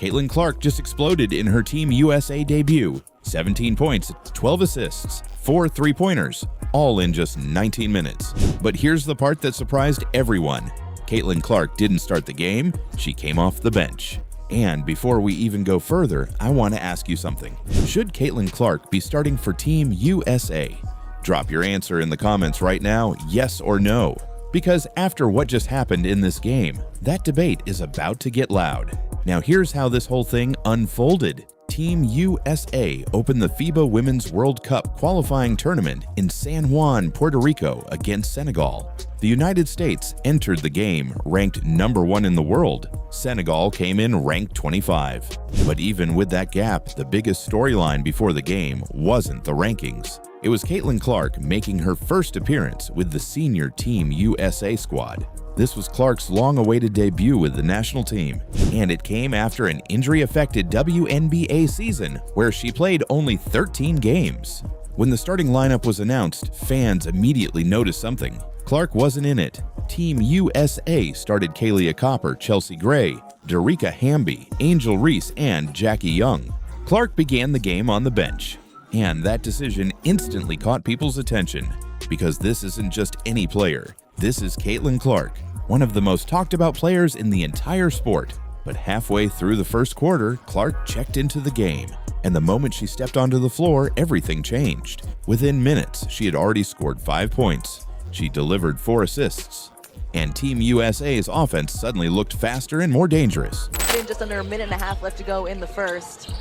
Caitlin Clark just exploded in her Team USA debut. 17 points, 12 assists, 4 three-pointers, all in just 19 minutes. But here's the part that surprised everyone. Caitlin Clark didn't start the game, she came off the bench. And before we even go further, I want to ask you something. Should Caitlin Clark be starting for Team USA? Drop your answer in the comments right now, yes or no. Because after what just happened in this game, that debate is about to get loud. Now here's how this whole thing unfolded. Team USA opened the FIBA Women's World Cup qualifying tournament in San Juan, Puerto Rico against Senegal. The United States entered the game ranked number 1 in the world. Senegal came in ranked 25. But even with that gap, the biggest storyline before the game wasn't the rankings. It was Caitlin Clark making her first appearance with the senior Team USA squad. This was Clark's long-awaited debut with the national team, and it came after an injury-affected WNBA season where she played only 13 games. When the starting lineup was announced, fans immediately noticed something. Clark wasn't in it. Team USA started Kalia Copper, Chelsea Gray, Darica Hamby, Angel Reese, and Jackie Young. Clark began the game on the bench, and that decision instantly caught people's attention because this isn't just any player. This is Caitlin Clark, one of the most talked about players in the entire sport. But halfway through the first quarter, Clark checked into the game, and the moment she stepped onto the floor, everything changed. Within minutes, she had already scored 5 points. She delivered 4 assists, and Team USA's offense suddenly looked faster and more dangerous. Just under a minute and a half left to go in the first.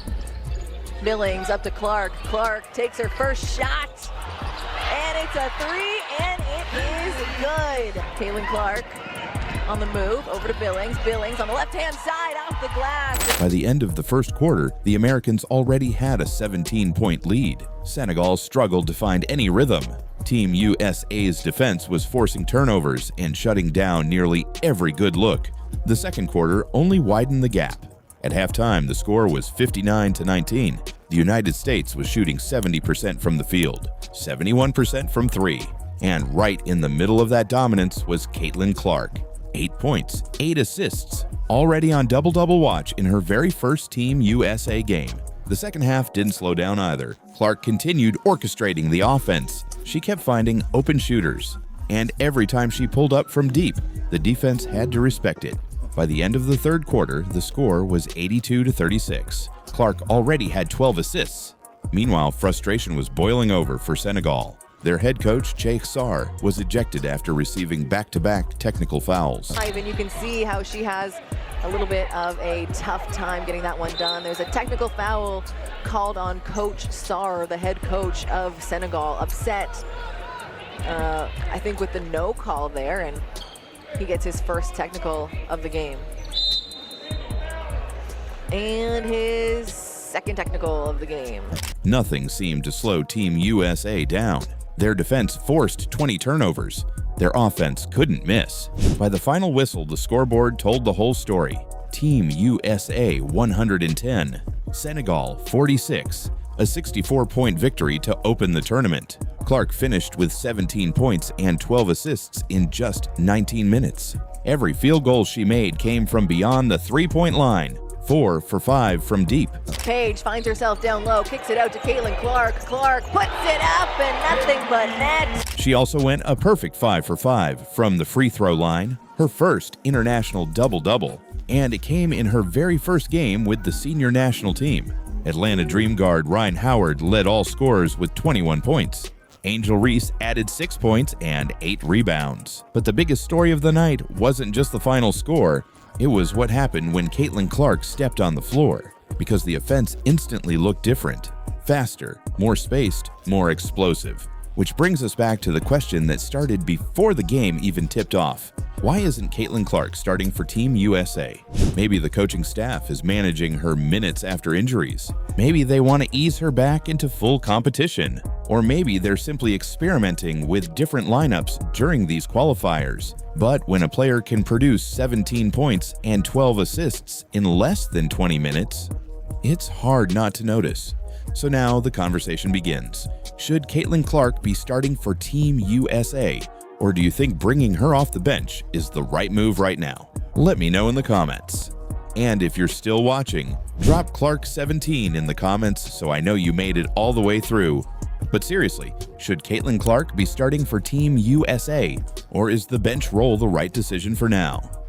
Billings up to Clark. Clark takes her first shot, and it's a 3, and it is good. Caitlin Clark on the move, over to Billings. Billings on the left-hand side, off the glass. By the end of the first quarter, the Americans already had a 17-point lead. Senegal struggled to find any rhythm. Team USA's defense was forcing turnovers and shutting down nearly every good look. The second quarter only widened the gap. At halftime, the score was 59-19. The United States was shooting 70% from the field, 71% from 3. And right in the middle of that dominance was Caitlin Clark. 8 points, 8 assists, already on double-double watch in her very first Team USA game. The second half didn't slow down either. Clark continued orchestrating the offense. She kept finding open shooters, and every time she pulled up from deep, the defense had to respect it. By the end of the third quarter, the score was 82-36. Clark already had 12 assists. Meanwhile, frustration was boiling over for Senegal. Their head coach, Cheikh Sarr, was ejected after receiving back-to-back technical fouls. Even you can see how she has a little bit of a tough time getting that one done. There's a technical foul called on Coach Sarr, the head coach of Senegal, upset, I think, with the no call there, and he gets his first technical of the game. And his second technical of the game. Nothing seemed to slow Team USA down. Their defense forced 20 turnovers. Their offense couldn't miss. By the final whistle, the scoreboard told the whole story. Team USA 110, Senegal 46, a 64-point victory to open the tournament. Clark finished with 17 points and 12 assists in just 19 minutes. Every field goal she made came from beyond the three-point line. 4 for 5 from deep. Paige finds herself down low, kicks it out to Caitlin Clark. Clark puts it up and nothing but net. She also went a perfect 5 for 5 from the free throw line, her first international double-double, and it came in her very first game with the senior national team. Atlanta Dream guard Ryan Howard led all scorers with 21 points. Angel Reese added 6 points and 8 rebounds. But the biggest story of the night wasn't just the final score. It was what happened when Caitlin Clark stepped on the floor, because the offense instantly looked different, faster, more spaced, more explosive. Which brings us back to the question that started before the game even tipped off. Why isn't Caitlin Clark starting for Team USA? Maybe the coaching staff is managing her minutes after injuries. Maybe they want to ease her back into full competition. Or maybe they're simply experimenting with different lineups during these qualifiers. But when a player can produce 17 points and 12 assists in less than 20 minutes, it's hard not to notice. So now the conversation begins. Should Caitlin Clark be starting for Team USA? Or do you think bringing her off the bench is the right move right now? Let me know in the comments. And if you're still watching, drop Clark17 in the comments so I know you made it all the way through. But seriously, should Caitlin Clark be starting for Team USA, or is the bench role the right decision for now?